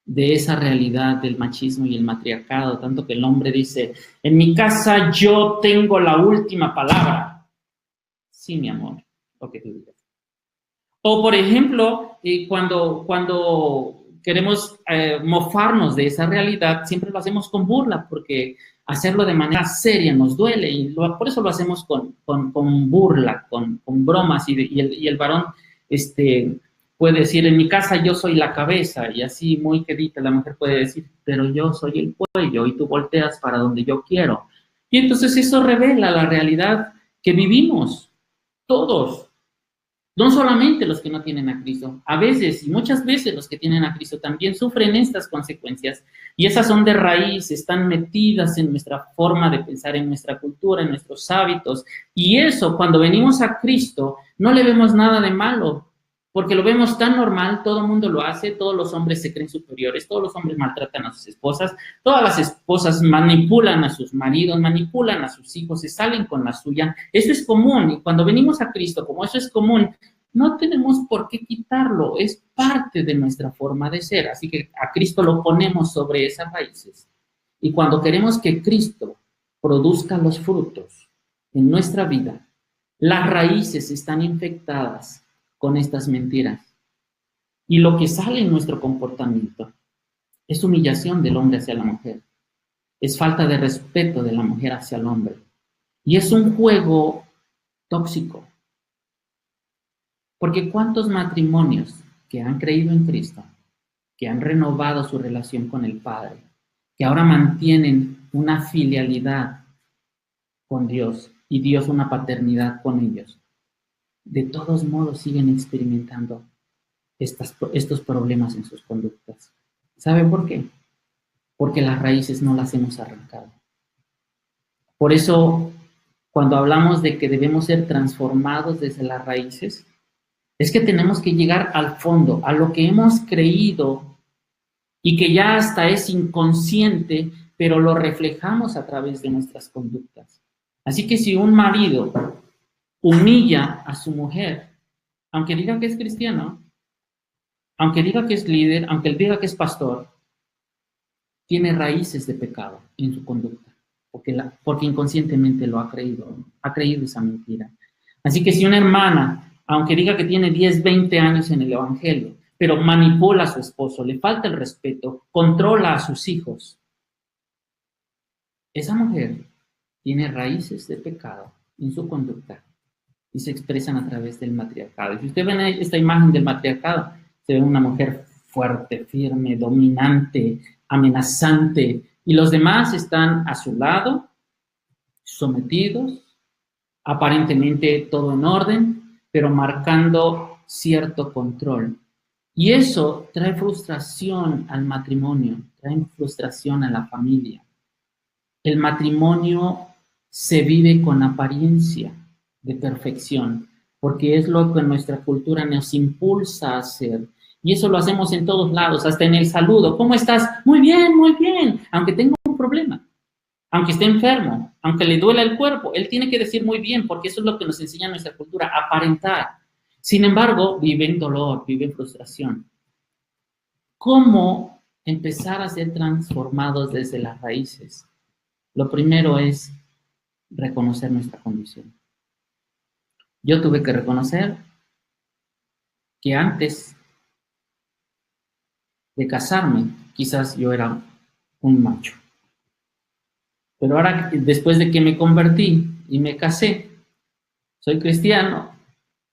de esa realidad del machismo y el matriarcado, tanto que el hombre dice, en mi casa yo tengo la última palabra. Sí, mi amor, lo que tú digas. O, por ejemplo, cuando queremos mofarnos de esa realidad, siempre lo hacemos con burla, porque hacerlo de manera seria nos duele, y por eso lo hacemos con burla, con bromas, y el varón puede decir, en mi casa yo soy la cabeza, y así muy quedita la mujer puede decir, pero yo soy el cuello, y tú volteas para donde yo quiero. Y entonces eso revela la realidad que vivimos todos. No solamente los que no tienen a Cristo, a veces y muchas veces los que tienen a Cristo también sufren estas consecuencias, y esas son de raíz, están metidas en nuestra forma de pensar, en nuestra cultura, en nuestros hábitos, y eso cuando venimos a Cristo no le vemos nada de malo, porque lo vemos tan normal, todo el mundo lo hace, todos los hombres se creen superiores, todos los hombres maltratan a sus esposas, todas las esposas manipulan a sus maridos, manipulan a sus hijos, se salen con la suya, eso es común, y cuando venimos a Cristo, como eso es común, no tenemos por qué quitarlo, es parte de nuestra forma de ser. Así que a Cristo lo ponemos sobre esas raíces. Y cuando queremos que Cristo produzca los frutos en nuestra vida, las raíces están infectadas con estas mentiras. Y lo que sale en nuestro comportamiento es humillación del hombre hacia la mujer. Es falta de respeto de la mujer hacia el hombre. Y es un juego tóxico. Porque ¿cuántos matrimonios que han creído en Cristo, que han renovado su relación con el Padre, que ahora mantienen una filialidad con Dios y Dios una paternidad con ellos, de todos modos siguen experimentando estos problemas en sus conductas? ¿Sabe por qué? Porque las raíces no las hemos arrancado. Por eso, cuando hablamos de que debemos ser transformados desde las raíces, es que tenemos que llegar al fondo, a lo que hemos creído y que ya hasta es inconsciente, pero lo reflejamos a través de nuestras conductas. Así que si un marido humilla a su mujer, aunque diga que es cristiano, aunque diga que es líder, aunque diga que es pastor, tiene raíces de pecado en su conducta, porque inconscientemente lo ha creído esa mentira. Así que si una hermana, aunque diga que tiene 10, 20 años en el evangelio, pero manipula a su esposo, le falta el respeto, controla a sus hijos, esa mujer tiene raíces de pecado en su conducta y se expresan a través del matriarcado. Y si usted ve esta imagen del matriarcado, se ve una mujer fuerte, firme, dominante, amenazante, y los demás están a su lado, sometidos, aparentemente todo en orden, pero marcando cierto control. Y eso trae frustración al matrimonio, trae frustración a la familia. El matrimonio se vive con apariencia de perfección, porque es lo que nuestra cultura nos impulsa a hacer. Y eso lo hacemos en todos lados, hasta en el saludo. ¿Cómo estás? Muy bien, aunque tenga un problema, aunque esté enfermo, aunque le duela el cuerpo, él tiene que decir muy bien, porque eso es lo que nos enseña nuestra cultura, aparentar. Sin embargo, viven dolor, viven frustración. ¿Cómo empezar a ser transformados desde las raíces? Lo primero es reconocer nuestra condición. Yo tuve que reconocer que antes de casarme, quizás yo era un macho. Pero ahora, después de que me convertí y me casé, soy cristiano,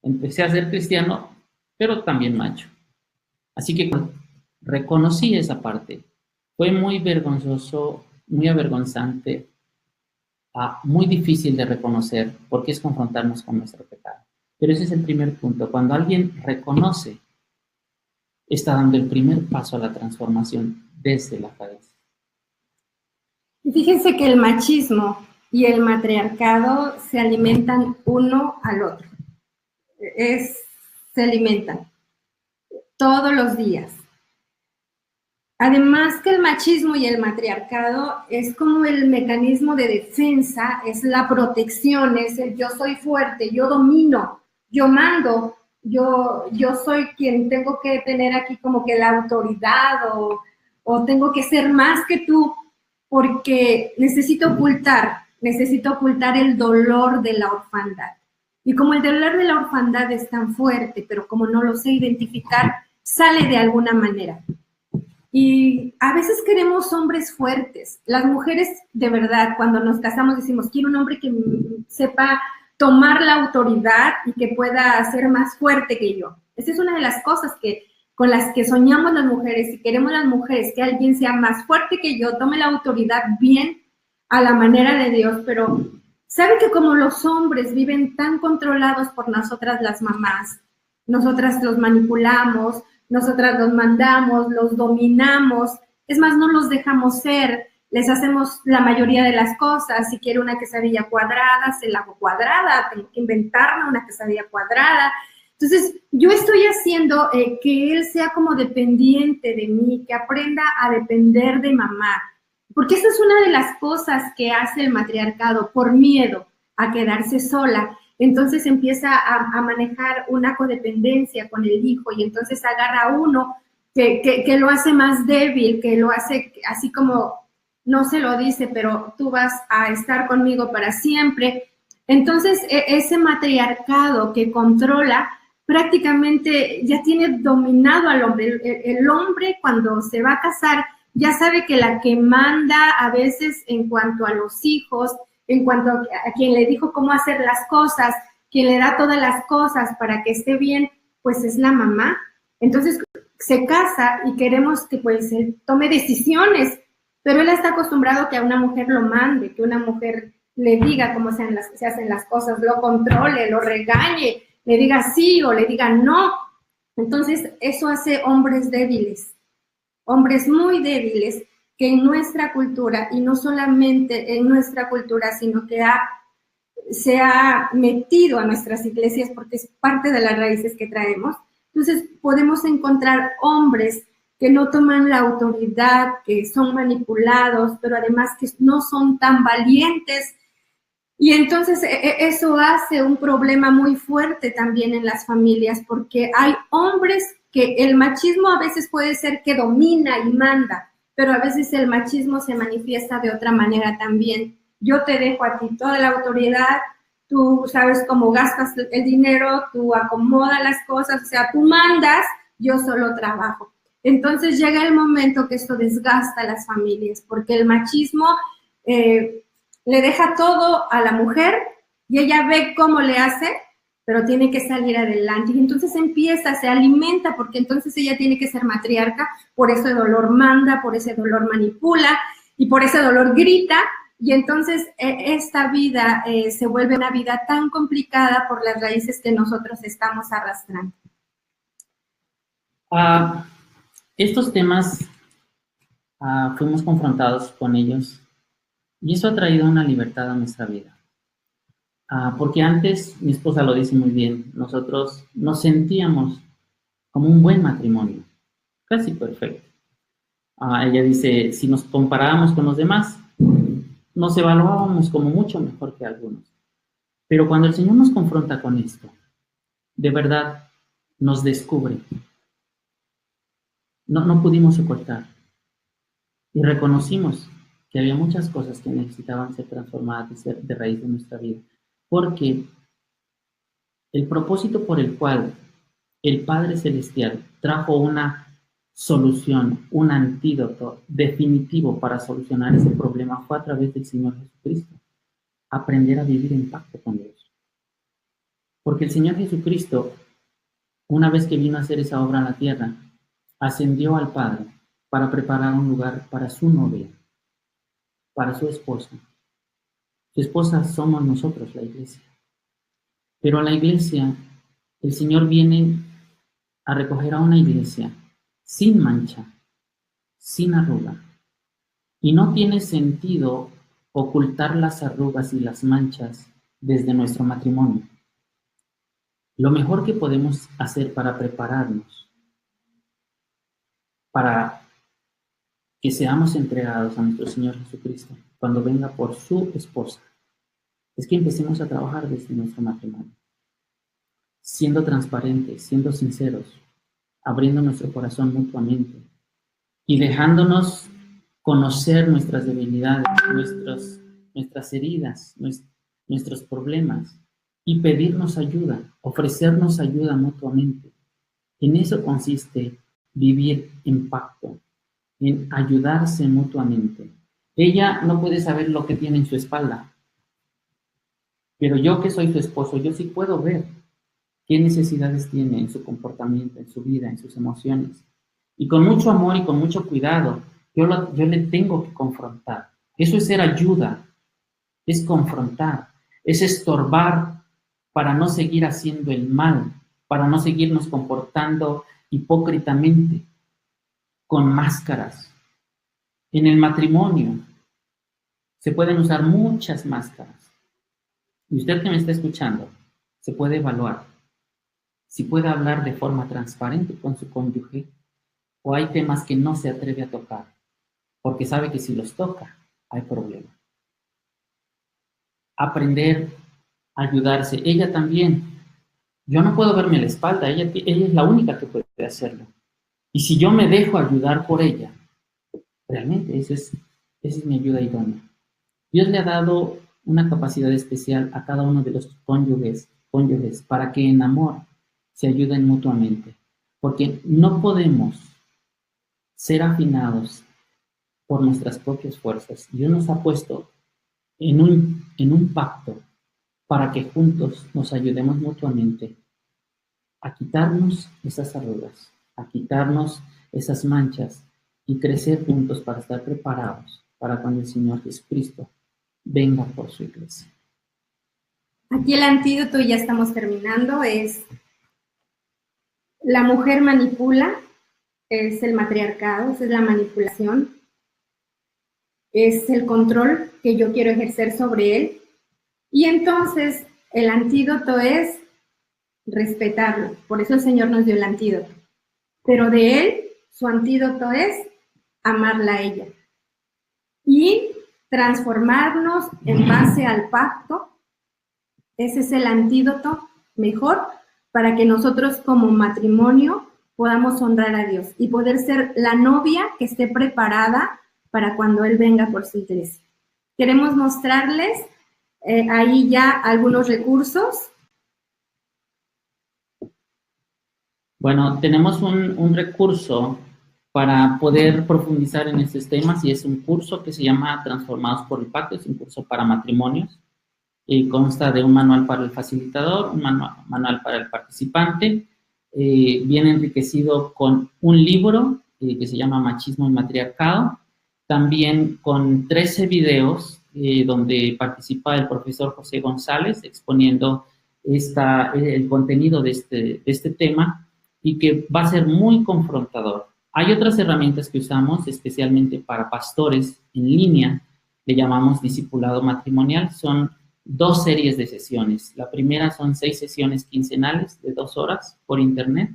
empecé a ser cristiano, pero también macho. Así que reconocí esa parte. Fue muy vergonzoso, muy avergonzante, muy difícil de reconocer, porque es confrontarnos con nuestro pecado. Pero ese es el primer punto. Cuando alguien reconoce, está dando el primer paso a la transformación desde la raíz. Y fíjense que el machismo y el matriarcado se alimentan uno al otro. Se alimentan todos los días. Además que el machismo y el matriarcado es como el mecanismo de defensa, es la protección, es el yo soy fuerte, yo domino, yo mando, yo soy quien tengo que tener aquí como que la autoridad o tengo que ser más que tú porque necesito ocultar el dolor de la orfandad. Y como el dolor de la orfandad es tan fuerte, pero como no lo sé identificar, sale de alguna manera. Y a veces queremos hombres fuertes. Las mujeres, de verdad, cuando nos casamos decimos, quiero un hombre que sepa tomar la autoridad y que pueda ser más fuerte que yo. Esa es una de las cosas con las que soñamos las mujeres y queremos las mujeres, que alguien sea más fuerte que yo, tome la autoridad bien a la manera de Dios, pero ¿sabe que como los hombres viven tan controlados por nosotras las mamás, nosotras los manipulamos, nosotras los mandamos, los dominamos, es más, no los dejamos ser, les hacemos la mayoría de las cosas, si quiere una quesadilla cuadrada, se la hago cuadrada, tengo que inventarme una quesadilla cuadrada. Entonces, yo estoy haciendo que él sea como dependiente de mí, que aprenda a depender de mamá, porque esa es una de las cosas que hace el matriarcado por miedo a quedarse sola. entonces empieza a manejar una codependencia con el hijo y entonces agarra a uno que lo hace más débil, que lo hace así como, no se lo dice, pero tú vas a estar conmigo para siempre. Entonces, ese matriarcado que controla prácticamente ya tiene dominado al hombre. El hombre cuando se va a casar ya sabe que la que manda a veces en cuanto a los hijos, en cuanto a quien le dijo cómo hacer las cosas, quien le da todas las cosas para que esté bien, pues es la mamá. Entonces se casa y queremos que pues él tome decisiones, pero él está acostumbrado a que a una mujer lo mande, que una mujer le diga cómo se hacen las cosas, lo controle, lo regañe, le diga sí o le diga no. Entonces eso hace hombres débiles, hombres muy débiles que en nuestra cultura, y no solamente en nuestra cultura, sino que se ha metido a nuestras iglesias porque es parte de las raíces que traemos. Entonces podemos encontrar hombres que no toman la autoridad, que son manipulados, pero además que no son tan valientes. Y entonces eso hace un problema muy fuerte también en las familias, porque hay hombres que el machismo a veces puede ser que domina y manda, pero a veces el machismo se manifiesta de otra manera también. Yo te dejo a ti toda la autoridad, tú sabes cómo gastas el dinero, tú acomodas las cosas, o sea, tú mandas, yo solo trabajo. Entonces llega el momento que esto desgasta a las familias, porque el machismo le deja todo a la mujer y ella ve cómo le hace, pero tiene que salir adelante. Y entonces se alimenta, porque entonces ella tiene que ser matriarca, por ese dolor manda, por ese dolor manipula y por ese dolor grita. Y entonces esta vida se vuelve una vida tan complicada por las raíces que nosotros estamos arrastrando. Estos temas fuimos confrontados con ellos y eso ha traído una libertad a nuestra vida. Porque antes, mi esposa lo dice muy bien, nosotros nos sentíamos como un buen matrimonio, casi perfecto. Ella dice, si nos comparábamos con los demás, nos evaluábamos como mucho mejor que algunos. Pero cuando el Señor nos confronta con esto, de verdad nos descubre. No pudimos ocultar. Y reconocimos que había muchas cosas que necesitaban ser transformadas de raíz de nuestra vida. Porque el propósito por el cual el Padre Celestial trajo una solución, un antídoto definitivo para solucionar ese problema fue a través del Señor Jesucristo. Aprender a vivir en pacto con Dios. Porque el Señor Jesucristo, una vez que vino a hacer esa obra en la tierra, ascendió al Padre para preparar un lugar para su novia, para su esposa. Su esposa somos nosotros, la iglesia. Pero a la iglesia, el Señor viene a recoger a una iglesia sin mancha, sin arruga. Y no tiene sentido ocultar las arrugas y las manchas desde nuestro matrimonio. Lo mejor que podemos hacer para prepararnos, para que seamos entregados a nuestro Señor Jesucristo cuando venga por su esposa, es que empecemos a trabajar desde nuestro matrimonio, siendo transparentes, siendo sinceros, abriendo nuestro corazón mutuamente y dejándonos conocer nuestras debilidades, nuestras heridas, nuestros problemas y pedirnos ayuda, ofrecernos ayuda mutuamente. En eso consiste vivir en pacto, en ayudarse mutuamente. Ella no puede saber lo que tiene en su espalda, pero yo que soy su esposo, yo sí puedo ver qué necesidades tiene en su comportamiento, en su vida, en sus emociones. Y con mucho amor y con mucho cuidado, yo le tengo que confrontar. Eso es ser ayuda, es confrontar, es estorbar para no seguir haciendo el mal, para no seguirnos comportando hipócritamente, con máscaras. En el matrimonio se pueden usar muchas máscaras. Y usted que me está escuchando, se puede evaluar si puede hablar de forma transparente con su cónyuge o hay temas que no se atreve a tocar, porque sabe que si los toca, hay problema. Aprender ayudarse. Ella también. Yo no puedo verme la espalda, ella es la única que puede hacerlo. Y si yo me dejo ayudar por ella, realmente esa es mi ayuda idónea. Dios le ha dado una capacidad especial a cada uno de los cónyuges para que en amor se ayuden mutuamente. Porque no podemos ser afinados por nuestras propias fuerzas. Dios nos ha puesto en un pacto para que juntos nos ayudemos mutuamente a quitarnos esas arrugas, a quitarnos esas manchas y crecer juntos para estar preparados para cuando el Señor Jesucristo venga por su iglesia. Aquí el antídoto, ya estamos terminando, es la mujer manipula, es el matriarcado, es la manipulación, es el control que yo quiero ejercer sobre él. Y entonces el antídoto es respetarlo. Por eso el Señor nos dio el antídoto. Pero de él, su antídoto es amarla a ella. Y transformarnos en base al pacto. Ese es el antídoto mejor para que nosotros como matrimonio podamos honrar a Dios y poder ser la novia que esté preparada para cuando Él venga por su iglesia. Queremos mostrarles ahí ya algunos recursos. Bueno, tenemos un recurso para poder profundizar en estos temas y es un curso que se llama Transformados por el Pacto, es un curso para matrimonios y consta de un manual para el facilitador, un manual para el participante, viene enriquecido con un libro que se llama Machismo y Matriarcado, también con 13 videos donde participa el profesor José González exponiendo el contenido de este tema y que va a ser muy confrontador. Hay otras herramientas que usamos especialmente para pastores en línea, le llamamos discipulado matrimonial, son 2 series de sesiones. La primera son 6 sesiones quincenales de 2 horas por internet,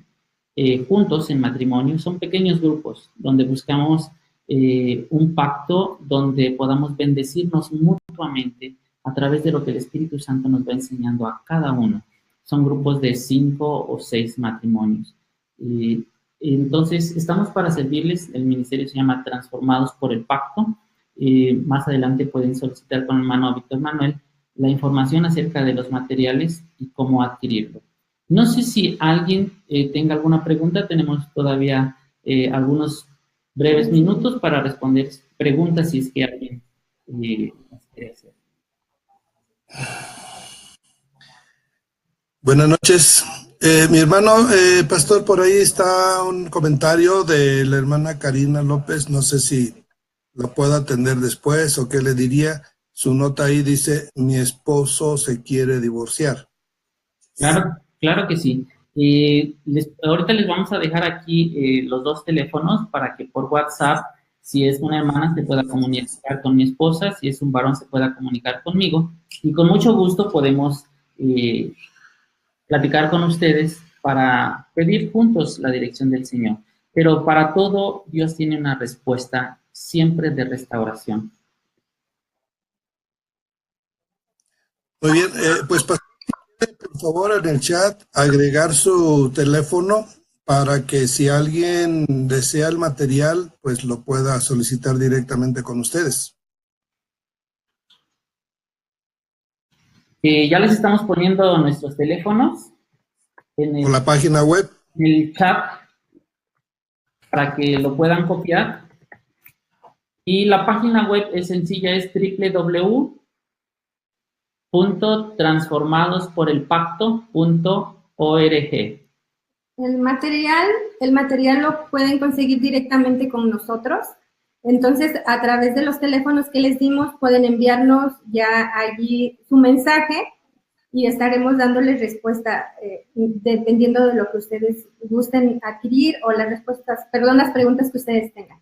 juntos en matrimonio. Son pequeños grupos donde buscamos un pacto donde podamos bendecirnos mutuamente a través de lo que el Espíritu Santo nos va enseñando a cada uno. Son grupos de 5 o 6 matrimonios. Entonces, estamos para servirles. El ministerio se llama Transformados por el Pacto. Más adelante pueden solicitar con el hermano Víctor Manuel la información acerca de los materiales y cómo adquirirlo. No sé si alguien tenga alguna pregunta. Tenemos todavía algunos breves minutos para responder preguntas si es que alguien quiere hacer. Buenas noches. Mi hermano, pastor, por ahí está un comentario de la hermana Karina López. No sé si lo puedo atender después o qué le diría. Su nota ahí dice, mi esposo se quiere divorciar. Claro que sí. Ahorita les vamos a dejar aquí los 2 teléfonos para que por WhatsApp, si es una hermana, se pueda comunicar con mi esposa, si es un varón, se pueda comunicar conmigo. Y con mucho gusto podemos platicar con ustedes para pedir juntos la dirección del Señor. Pero para todo, Dios tiene una respuesta siempre de restauración. Muy bien, pues pastor, por favor en el chat agregar su teléfono para que si alguien desea el material, pues lo pueda solicitar directamente con ustedes. Ya les estamos poniendo nuestros teléfonos en la página web. En el chat para que lo puedan copiar. Y la página web es sencilla, es www.transformadosporelpacto.org. El material lo pueden conseguir directamente con nosotros. Entonces, a través de los teléfonos que les dimos, pueden enviarnos ya allí su mensaje y estaremos dándoles respuesta dependiendo de lo que ustedes gusten adquirir o las preguntas que ustedes tengan.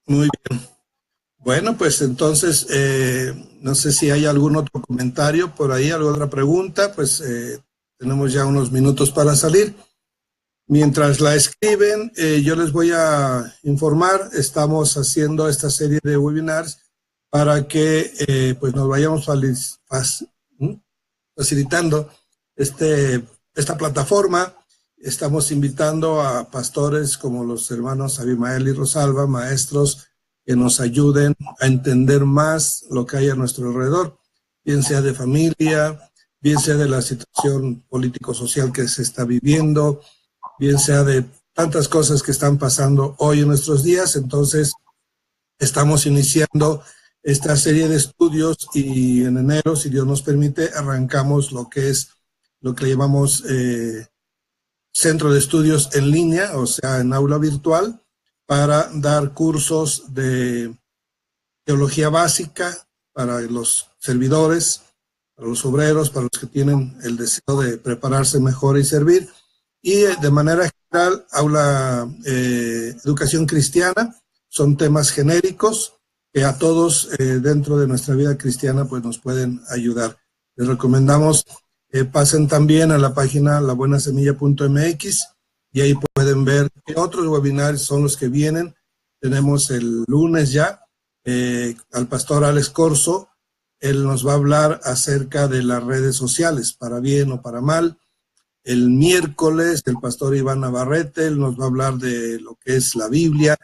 Muy bien. Bueno, pues entonces, no sé si hay algún otro comentario por ahí, alguna otra pregunta, pues tenemos ya unos minutos para salir. Mientras la escriben, yo les voy a informar, estamos haciendo esta serie de webinars para que pues nos vayamos facilitando esta plataforma. Estamos invitando a pastores como los hermanos Abimael y Rosalba, maestros que nos ayuden a entender más lo que hay a nuestro alrededor, bien sea de familia, bien sea de la situación político-social que se está viviendo, bien sea de tantas cosas que están pasando hoy en nuestros días. Entonces, estamos iniciando esta serie de estudios y en enero, si Dios nos permite, arrancamos lo que llamamos centro de estudios en línea, o sea, en aula virtual, para dar cursos de teología básica para los servidores, para los obreros, para los que tienen el deseo de prepararse mejor y servir. Y de manera general, educación cristiana, son temas genéricos que a todos dentro de nuestra vida cristiana pues nos pueden ayudar. Les recomendamos pasen también a la página labuenasemilla.mx y ahí pueden ver qué otros webinars son los que vienen. Tenemos el lunes ya al pastor Alex Corso. Él nos va a hablar acerca de las redes sociales, para bien o para mal. El miércoles el pastor Iván Navarrete, él nos va a hablar de lo que es la Biblia.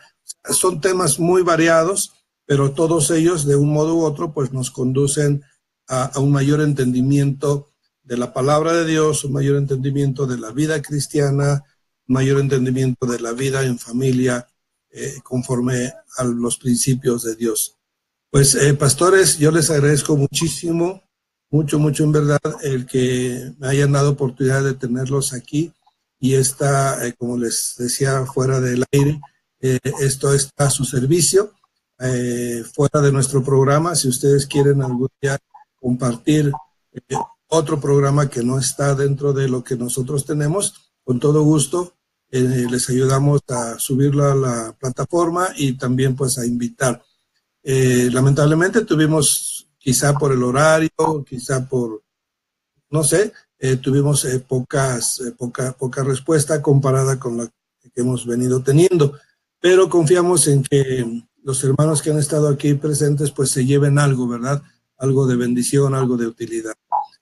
Son temas muy variados, pero todos ellos de un modo u otro pues nos conducen a un mayor entendimiento de la palabra de Dios, un mayor entendimiento de la vida cristiana, un mayor entendimiento de la vida en familia conforme a los principios de Dios. Pues pastores, yo les agradezco muchísimo, mucho en verdad, el que me hayan dado oportunidad de tenerlos aquí y como les decía fuera del aire, esto está a su servicio, fuera de nuestro programa. Si ustedes quieren algún día compartir otro programa que no está dentro de lo que nosotros tenemos, con todo gusto les ayudamos a subirlo a la plataforma y también pues a invitar. Lamentablemente tuvimos, quizá por el horario, quizá por, no sé, tuvimos poca respuesta comparada con la que hemos venido teniendo, pero confiamos en que los hermanos que han estado aquí presentes pues se lleven algo, ¿verdad? Algo de bendición, algo de utilidad.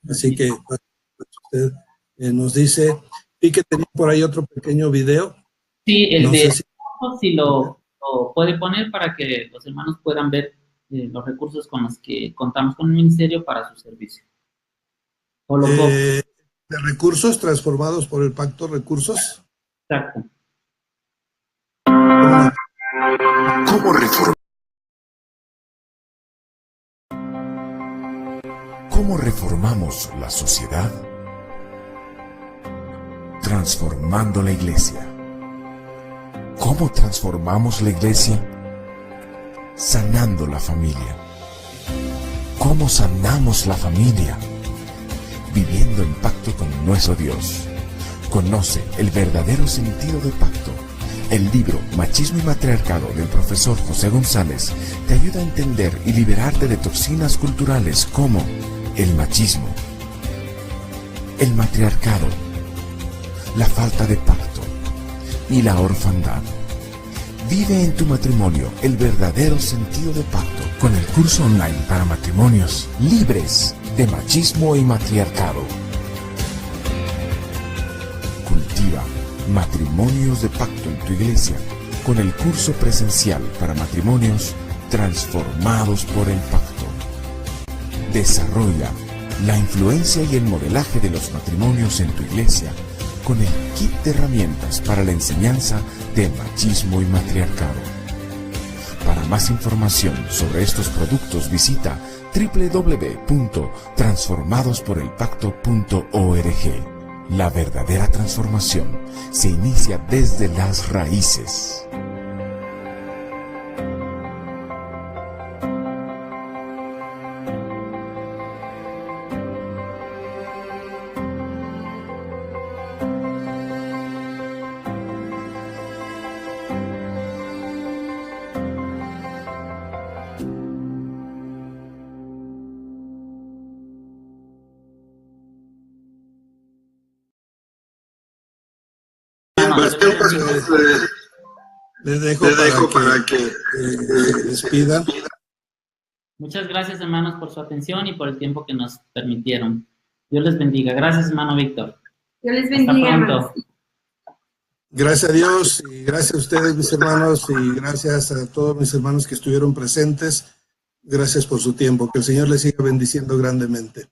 Así que pues, usted nos dice, y que tenía por ahí otro pequeño video. Sí, el de si lo puede poner para que los hermanos puedan ver los recursos con los que contamos con el ministerio para su servicio. De recursos transformados por el Pacto Recursos. Exacto. ¿Cómo reformamos la sociedad? Transformando la iglesia. ¿Cómo transformamos la iglesia? Sanando la familia. ¿Cómo sanamos la familia? Viviendo en pacto con nuestro Dios. Conoce el verdadero sentido del pacto. El libro Machismo y Matriarcado del profesor José González te ayuda a entender y liberarte de toxinas culturales como el machismo, el matriarcado, la falta de pacto y la orfandad. Vive en tu matrimonio el verdadero sentido de pacto con el curso online para matrimonios libres de machismo y matriarcado. Cultiva matrimonios de pacto en tu iglesia con el curso presencial para matrimonios transformados por el pacto. Desarrolla la influencia y el modelaje de los matrimonios en tu iglesia con el kit de herramientas para la enseñanza de machismo y matriarcado. Para más información sobre estos productos visita www.transformadosporelpacto.org. La verdadera transformación se inicia desde las raíces. Les dejo para que despidan. Muchas gracias, hermanos, por su atención y por el tiempo que nos permitieron. Dios les bendiga. Gracias, hermano Víctor. Dios les bendiga. Hasta pronto. Gracias a Dios y gracias a ustedes, mis hermanos, y gracias a todos mis hermanos que estuvieron presentes. Gracias por su tiempo. Que el Señor les siga bendiciendo grandemente.